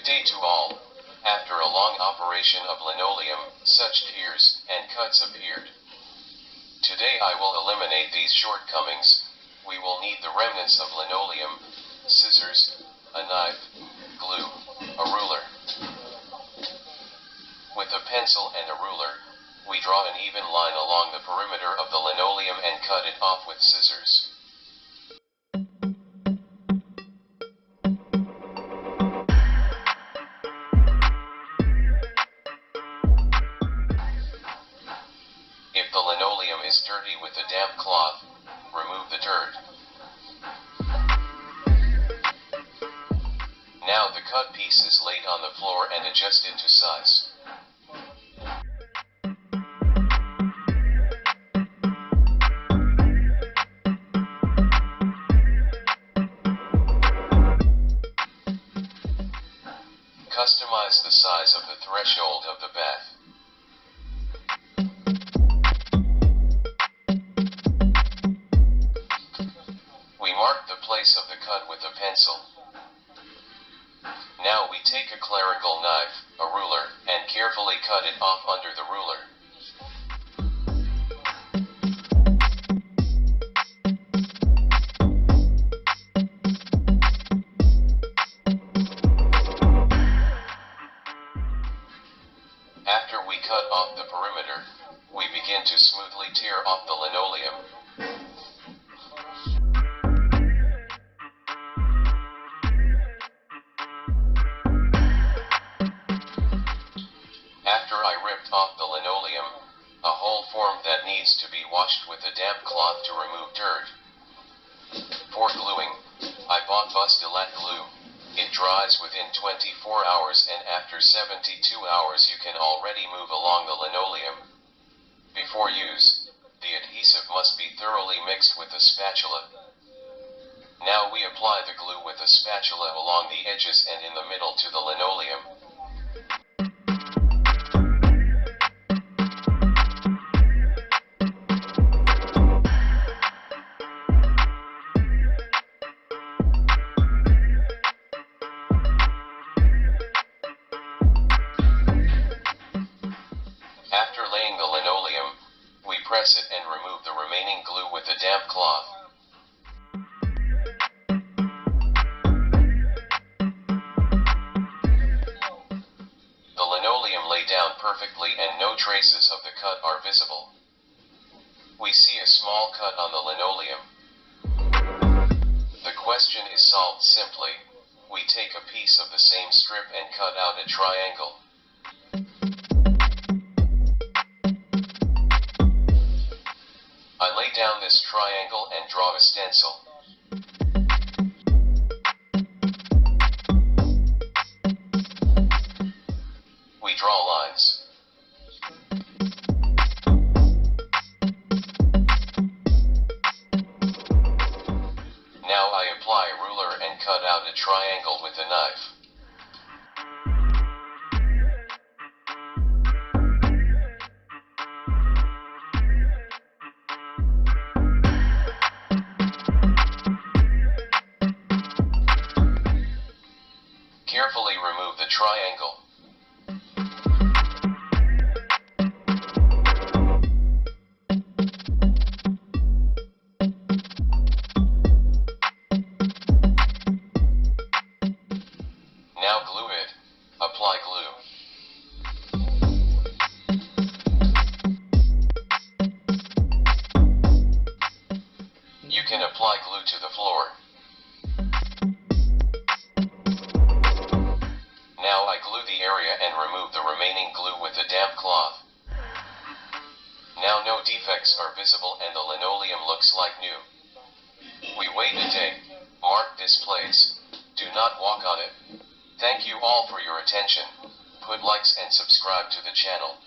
Good day to all. After a long operation of linoleum, such tears and cuts appeared. Today I will eliminate these shortcomings. We will need the remnants of linoleum, scissors, a knife, glue, a ruler. With a pencil and a ruler, we draw an even line along the perimeter of the linoleum and cut it off with scissors. If the linoleum is dirty with a damp cloth, remove the dirt. Now the cut piece is laid on the floor and adjusted to size. Customize the size of the threshold of the bath. We mark the place of the cut with a pencil. Now we take a clerical knife, a ruler, and carefully cut it off under the ruler. After we cut off the perimeter, we begin to smoothly tear off the linoleum. After I ripped off the linoleum, a hole formed that needs to be washed with a damp cloth to remove dirt. For gluing, I bought Bustilat glue. It dries within 24 hours and after 72 hours you can already move along the linoleum. Before use, the adhesive must be thoroughly mixed with a spatula. Now we apply the glue with a spatula along the edges and in the middle to the linoleum. After laying the linoleum, we press it and remove the remaining glue with a damp cloth. The linoleum lay down perfectly and no traces of the cut are visible. We see a small cut on the linoleum. The question is solved simply. We take a piece of the same strip and cut out a triangle. I lay down this triangle and draw a stencil. We draw lines. Now I apply a ruler and cut out a triangle with a knife. Carefully remove the triangle. Now glue it. Apply glue. You can apply glue to the floor. Now I glue the area and remove the remaining glue with a damp cloth. Now no defects are visible and the linoleum looks like new. We wait a day. Mark this place. Do not walk on it. Thank you all for your attention. Put likes and subscribe to the channel.